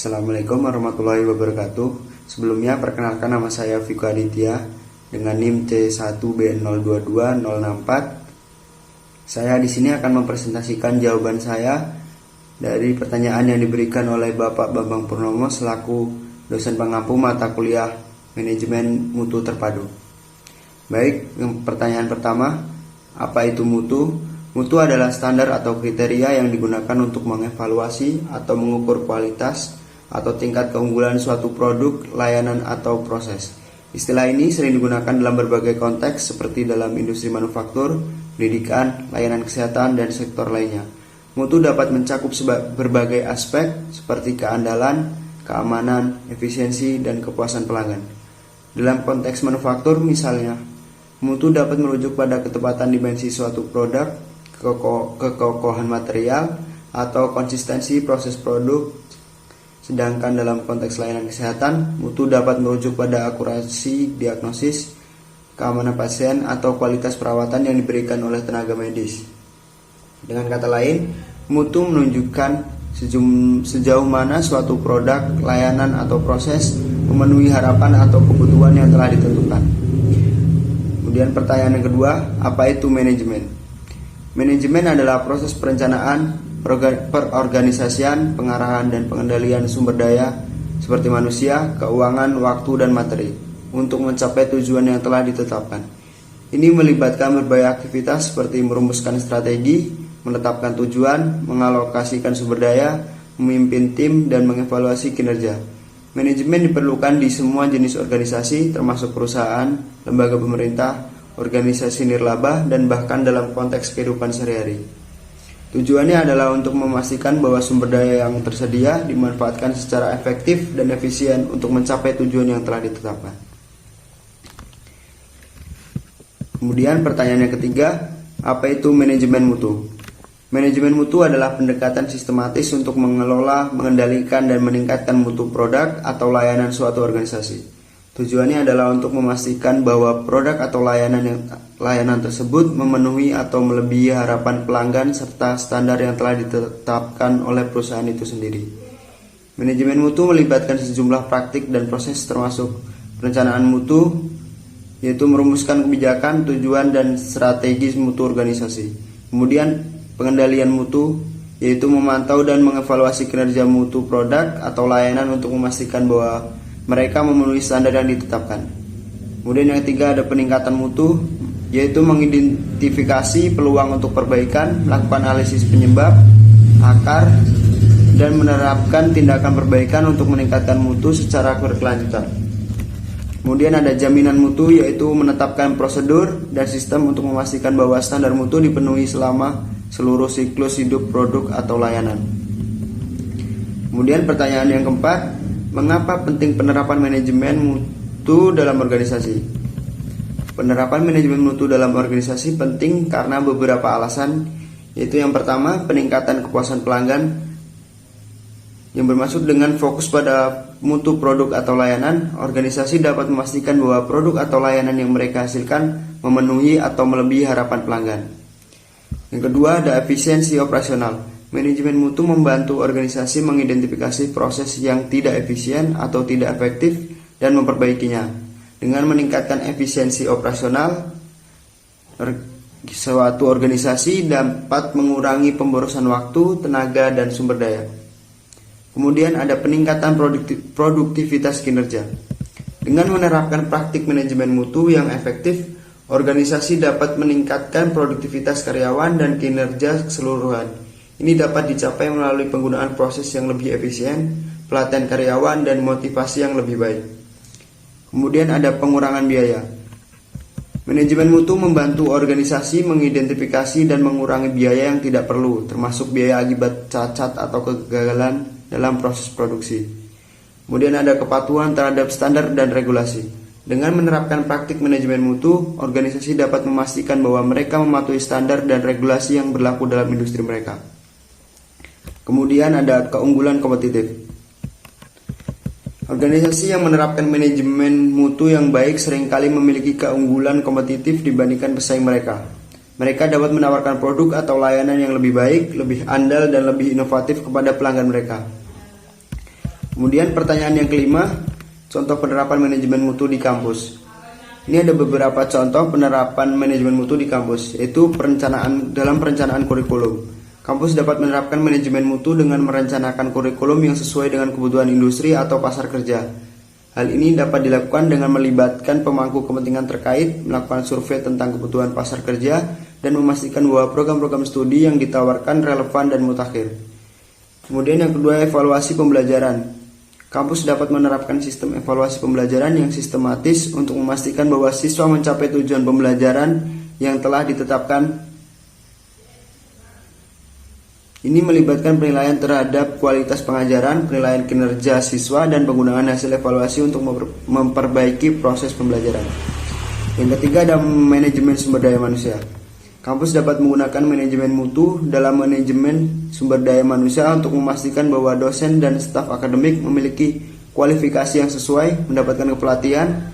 Assalamualaikum warahmatullahi wabarakatuh. Sebelumnya perkenalkan, nama saya Viko Aditya dengan NIM C1B022064. Saya di sini akan mempresentasikan jawaban saya dari pertanyaan yang diberikan oleh Bapak Bambang Purnomo selaku dosen pengampu mata kuliah Manajemen Mutu Terpadu. Baik, pertanyaan pertama, apa itu mutu? Mutu adalah standar atau kriteria yang digunakan untuk mengevaluasi atau mengukur kualitas atau tingkat keunggulan suatu produk, layanan, atau proses. Istilah ini sering digunakan dalam berbagai konteks seperti dalam industri manufaktur, pendidikan, layanan kesehatan, dan sektor lainnya. Mutu dapat mencakup berbagai aspek seperti keandalan, keamanan, efisiensi, dan kepuasan pelanggan. Dalam konteks manufaktur misalnya, mutu dapat merujuk pada ketepatan dimensi suatu produk, kekokohan material, atau konsistensi proses produk. Sedangkan dalam konteks layanan kesehatan, mutu dapat merujuk pada akurasi diagnosis, keamanan pasien, atau kualitas perawatan yang diberikan oleh tenaga medis. Dengan kata lain, mutu menunjukkan sejauh mana suatu produk, layanan, atau proses memenuhi harapan atau kebutuhan yang telah ditentukan. Kemudian pertanyaan yang kedua, apa itu manajemen? Manajemen adalah proses perencanaan, perorganisasian, pengarahan, dan pengendalian sumber daya seperti manusia, keuangan, waktu, dan materi untuk mencapai tujuan yang telah ditetapkan. Ini melibatkan berbagai aktivitas seperti merumuskan strategi, menetapkan tujuan, mengalokasikan sumber daya, memimpin tim, dan mengevaluasi kinerja. Manajemen diperlukan di semua jenis organisasi termasuk perusahaan, lembaga pemerintah, organisasi nirlaba, dan bahkan dalam konteks kehidupan sehari-hari. Tujuannya adalah untuk memastikan bahwa sumber daya yang tersedia dimanfaatkan secara efektif dan efisien untuk mencapai tujuan yang telah ditetapkan. Kemudian pertanyaan yang ketiga, apa itu manajemen mutu? Manajemen mutu adalah pendekatan sistematis untuk mengelola, mengendalikan, dan meningkatkan mutu produk atau layanan suatu organisasi. Tujuannya adalah untuk memastikan bahwa produk atau layanan tersebut memenuhi atau melebihi harapan pelanggan serta standar yang telah ditetapkan oleh perusahaan itu sendiri. Manajemen mutu melibatkan sejumlah praktik dan proses termasuk perencanaan mutu, yaitu merumuskan kebijakan, tujuan, dan strategi mutu organisasi. Kemudian pengendalian mutu, yaitu memantau dan mengevaluasi kinerja mutu produk atau layanan untuk memastikan bahwa mereka memenuhi standar yang ditetapkan. Kemudian yang ketiga ada peningkatan mutu, yaitu mengidentifikasi peluang untuk perbaikan, melakukan analisis penyebab, akar, dan menerapkan tindakan perbaikan untuk meningkatkan mutu secara berkelanjutan. Kemudian ada jaminan mutu, yaitu menetapkan prosedur dan sistem untuk memastikan bahwa standar mutu dipenuhi selama seluruh siklus hidup produk atau layanan. Kemudian pertanyaan yang keempat, mengapa penting penerapan manajemen mutu dalam organisasi? Penerapan manajemen mutu dalam organisasi penting karena beberapa alasan, yaitu yang pertama, peningkatan kepuasan pelanggan yang bermaksud dengan fokus pada mutu produk atau layanan. Organisasi dapat memastikan bahwa produk atau layanan yang mereka hasilkan memenuhi atau melebihi harapan pelanggan. Yang kedua, ada efisiensi operasional. Manajemen mutu membantu organisasi mengidentifikasi proses yang tidak efisien atau tidak efektif dan memperbaikinya. Dengan meningkatkan efisiensi operasional, suatu organisasi dapat mengurangi pemborosan waktu, tenaga, dan sumber daya. Kemudian ada peningkatan produktivitas kinerja. Dengan menerapkan praktik manajemen mutu yang efektif, organisasi dapat meningkatkan produktivitas karyawan dan kinerja keseluruhan. Ini dapat dicapai melalui penggunaan proses yang lebih efisien, pelatihan karyawan, dan motivasi yang lebih baik. Kemudian ada pengurangan biaya. Manajemen mutu membantu organisasi mengidentifikasi dan mengurangi biaya yang tidak perlu, termasuk biaya akibat cacat atau kegagalan dalam proses produksi. Kemudian ada kepatuhan terhadap standar dan regulasi. Dengan menerapkan praktik manajemen mutu, organisasi dapat memastikan bahwa mereka mematuhi standar dan regulasi yang berlaku dalam industri mereka. Kemudian ada keunggulan kompetitif. Organisasi yang menerapkan manajemen mutu yang baik seringkali memiliki keunggulan kompetitif dibandingkan pesaing mereka. Mereka dapat menawarkan produk atau layanan yang lebih baik, lebih andal, dan lebih inovatif kepada pelanggan mereka. Kemudian pertanyaan yang kelima, contoh penerapan manajemen mutu di kampus. Ini ada beberapa contoh penerapan manajemen mutu di kampus, yaitu dalam perencanaan kurikulum. Kampus dapat menerapkan manajemen mutu dengan merencanakan kurikulum yang sesuai dengan kebutuhan industri atau pasar kerja. Hal ini dapat dilakukan dengan melibatkan pemangku kepentingan terkait, melakukan survei tentang kebutuhan pasar kerja, dan memastikan bahwa program-program studi yang ditawarkan relevan dan mutakhir. Kemudian yang kedua, evaluasi pembelajaran. Kampus dapat menerapkan sistem evaluasi pembelajaran yang sistematis untuk memastikan bahwa siswa mencapai tujuan pembelajaran yang telah ditetapkan. Ini melibatkan penilaian terhadap kualitas pengajaran, penilaian kinerja siswa, dan penggunaan hasil evaluasi untuk memperbaiki proses pembelajaran. Yang ketiga ada manajemen sumber daya manusia. Kampus dapat menggunakan manajemen mutu dalam manajemen sumber daya manusia untuk memastikan bahwa dosen dan staf akademik memiliki kualifikasi yang sesuai, mendapatkan kepelatihan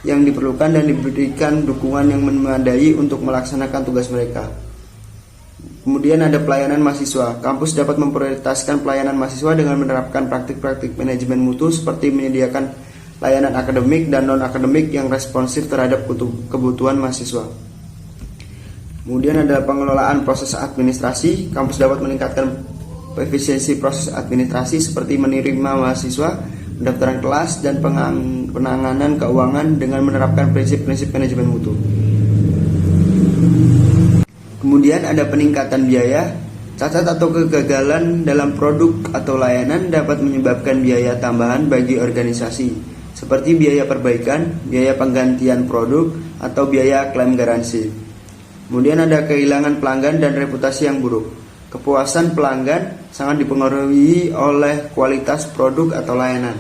yang diperlukan, dan diberikan dukungan yang memadai untuk melaksanakan tugas mereka. Kemudian ada pelayanan mahasiswa. Kampus dapat memprioritaskan pelayanan mahasiswa dengan menerapkan praktik-praktik manajemen mutu seperti menyediakan layanan akademik dan non-akademik yang responsif terhadap kebutuhan mahasiswa. Kemudian ada pengelolaan proses administrasi. Kampus dapat meningkatkan efisiensi proses administrasi seperti menerima mahasiswa, pendaftaran kelas, dan penanganan keuangan dengan menerapkan prinsip-prinsip manajemen mutu. Kemudian ada peningkatan biaya. Cacat atau kegagalan dalam produk atau layanan dapat menyebabkan biaya tambahan bagi organisasi, seperti biaya perbaikan, biaya penggantian produk, atau biaya klaim garansi. Kemudian ada kehilangan pelanggan dan reputasi yang buruk. Kepuasan pelanggan sangat dipengaruhi oleh kualitas produk atau layanan.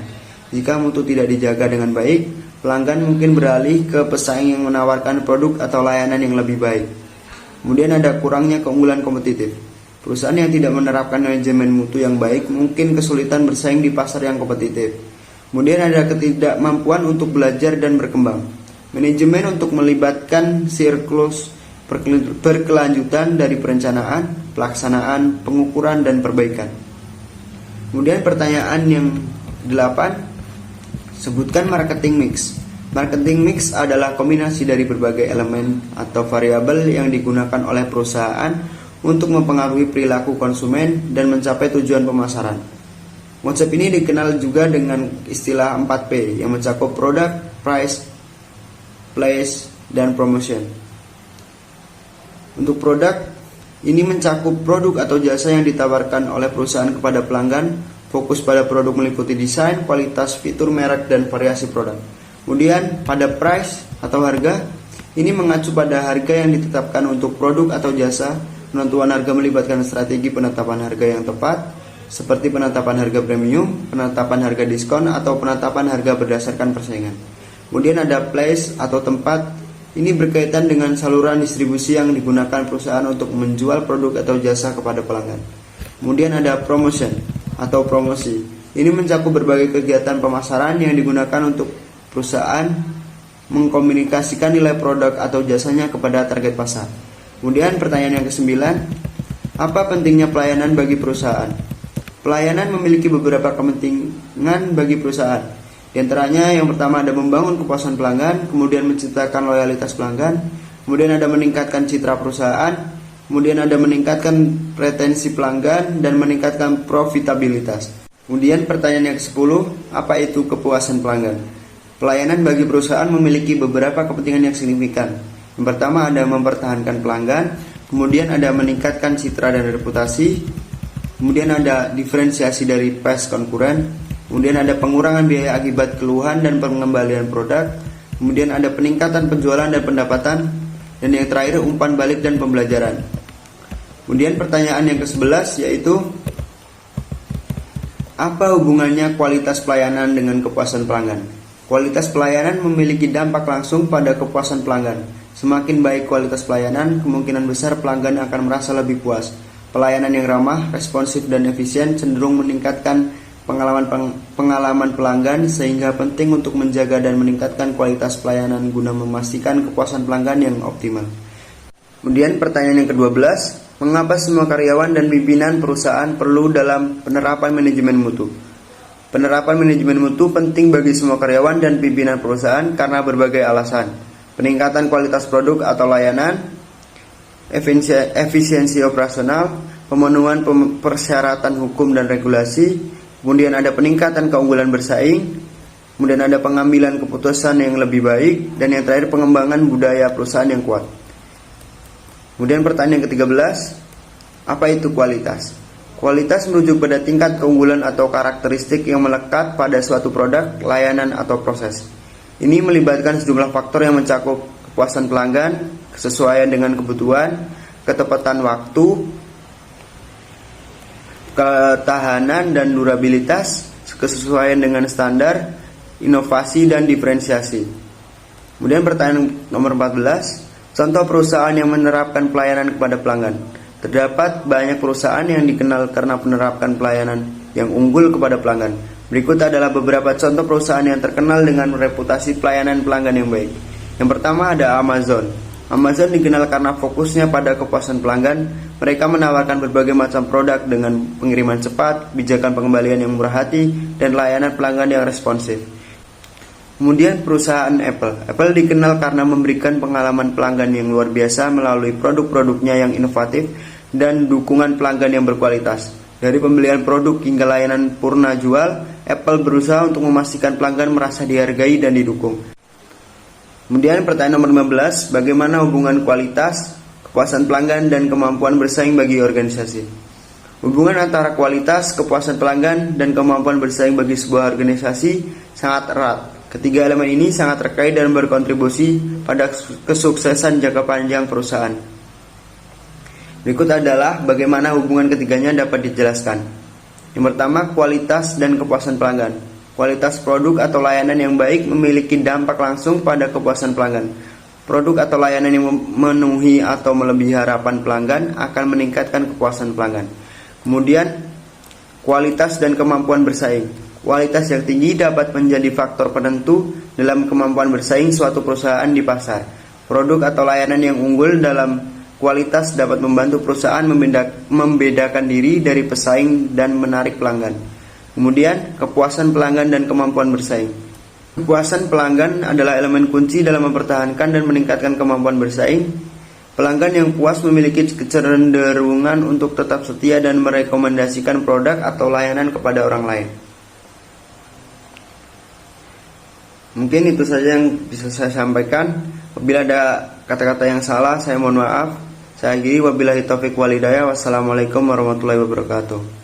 Jika mutu tidak dijaga dengan baik, pelanggan mungkin beralih ke pesaing yang menawarkan produk atau layanan yang lebih baik. Kemudian ada kurangnya keunggulan kompetitif. Perusahaan yang tidak menerapkan manajemen mutu yang baik mungkin kesulitan bersaing di pasar yang kompetitif. Kemudian ada ketidakmampuan untuk belajar dan berkembang. Manajemen untuk melibatkan siklus berkelanjutan dari perencanaan, pelaksanaan, pengukuran, dan perbaikan. Kemudian pertanyaan yang 8, sebutkan marketing mix. Marketing mix adalah kombinasi dari berbagai elemen atau variabel yang digunakan oleh perusahaan untuk mempengaruhi perilaku konsumen dan mencapai tujuan pemasaran. Konsep ini dikenal juga dengan istilah 4P yang mencakup product, price, place, dan promotion. Untuk produk, ini mencakup produk atau jasa yang ditawarkan oleh perusahaan kepada pelanggan, fokus pada produk meliputi desain, kualitas, fitur, merek, dan variasi produk. Kemudian pada price atau harga, ini mengacu pada harga yang ditetapkan untuk produk atau jasa. Penentuan harga melibatkan strategi penetapan harga yang tepat, seperti penetapan harga premium, penetapan harga diskon, atau penetapan harga berdasarkan persaingan. Kemudian ada place atau tempat. Ini berkaitan dengan saluran distribusi yang digunakan perusahaan untuk menjual produk atau jasa kepada pelanggan. Kemudian ada promotion atau promosi. Ini mencakup berbagai kegiatan pemasaran yang digunakan untuk perusahaan mengkomunikasikan nilai produk atau jasanya kepada target pasar. Kemudian pertanyaan yang ke-9, apa pentingnya pelayanan bagi perusahaan? Pelayanan memiliki beberapa kepentingan bagi perusahaan. Di antaranya yang pertama ada membangun kepuasan pelanggan, kemudian menciptakan loyalitas pelanggan, kemudian ada meningkatkan citra perusahaan, kemudian ada meningkatkan retensi pelanggan, dan meningkatkan profitabilitas. Kemudian pertanyaan yang ke-10, apa itu kepuasan pelanggan? Pelayanan bagi perusahaan memiliki beberapa kepentingan yang signifikan. Yang pertama ada mempertahankan pelanggan, kemudian ada meningkatkan citra dan reputasi, kemudian ada diferensiasi dari peers konkuren, kemudian ada pengurangan biaya akibat keluhan dan pengembalian produk, kemudian ada peningkatan penjualan dan pendapatan, dan yang terakhir umpan balik dan pembelajaran. Kemudian pertanyaan yang ke-11 yaitu, apa hubungannya kualitas pelayanan dengan kepuasan pelanggan? Kualitas pelayanan memiliki dampak langsung pada kepuasan pelanggan. Semakin baik kualitas pelayanan, kemungkinan besar pelanggan akan merasa lebih puas. Pelayanan yang ramah, responsif, dan efisien cenderung meningkatkan pengalaman pelanggan, sehingga penting untuk menjaga dan meningkatkan kualitas pelayanan guna memastikan kepuasan pelanggan yang optimal. Kemudian pertanyaan yang ke-12, mengapa semua karyawan dan pimpinan perusahaan perlu dalam penerapan manajemen mutu? Penerapan manajemen mutu penting bagi semua karyawan dan pimpinan perusahaan karena berbagai alasan. Peningkatan kualitas produk atau layanan, efisiensi operasional, pemenuhan persyaratan hukum dan regulasi, kemudian ada peningkatan keunggulan bersaing, kemudian ada pengambilan keputusan yang lebih baik, dan yang terakhir pengembangan budaya perusahaan yang kuat. Kemudian pertanyaan ke-13, apa itu kualitas? Kualitas merujuk pada tingkat keunggulan atau karakteristik yang melekat pada suatu produk, layanan, atau proses. Ini melibatkan sejumlah faktor yang mencakup kepuasan pelanggan, kesesuaian dengan kebutuhan, ketepatan waktu, ketahanan dan durabilitas, kesesuaian dengan standar, inovasi dan diferensiasi. Kemudian pertanyaan nomor 14, contoh perusahaan yang menerapkan pelayanan kepada pelanggan. Terdapat banyak perusahaan yang dikenal karena menerapkan pelayanan yang unggul kepada pelanggan. Berikut adalah beberapa contoh perusahaan yang terkenal dengan reputasi pelayanan pelanggan yang baik. Yang pertama ada Amazon. Amazon dikenal karena fokusnya pada kepuasan pelanggan. Mereka menawarkan berbagai macam produk dengan pengiriman cepat, bijakan pengembalian yang murah hati, dan layanan pelanggan yang responsif. Kemudian perusahaan Apple. Apple dikenal karena memberikan pengalaman pelanggan yang luar biasa melalui produk-produknya yang inovatif dan dukungan pelanggan yang berkualitas. Dari pembelian produk hingga layanan purna jual, Apple berusaha untuk memastikan pelanggan merasa dihargai dan didukung. Kemudian pertanyaan nomor 15, bagaimana hubungan kualitas, kepuasan pelanggan, dan kemampuan bersaing bagi organisasi? Hubungan antara kualitas, kepuasan pelanggan, dan kemampuan bersaing bagi sebuah organisasi sangat erat. Ketiga elemen ini sangat terkait dan berkontribusi pada kesuksesan jangka panjang perusahaan. Berikut adalah bagaimana hubungan ketiganya dapat dijelaskan. Yang pertama, kualitas dan kepuasan pelanggan. Kualitas produk atau layanan yang baik memiliki dampak langsung pada kepuasan pelanggan. Produk atau layanan yang memenuhi atau melebihi harapan pelanggan akan meningkatkan kepuasan pelanggan. Kemudian, kualitas dan kemampuan bersaing. Kualitas yang tinggi dapat menjadi faktor penentu dalam kemampuan bersaing suatu perusahaan di pasar. Produk atau layanan yang unggul dalam kualitas dapat membantu perusahaan membedakan diri dari pesaing dan menarik pelanggan. Kemudian, kepuasan pelanggan dan kemampuan bersaing. Kepuasan pelanggan adalah elemen kunci dalam mempertahankan dan meningkatkan kemampuan bersaing. Pelanggan yang puas memiliki kecenderungan untuk tetap setia dan merekomendasikan produk atau layanan kepada orang lain. Mungkin itu saja yang bisa saya sampaikan. Apabila ada kata-kata yang salah, saya mohon maaf. Saya akhiri, wabillahi taufiq wal hidayah. Wassalamualaikum warahmatullahi wabarakatuh.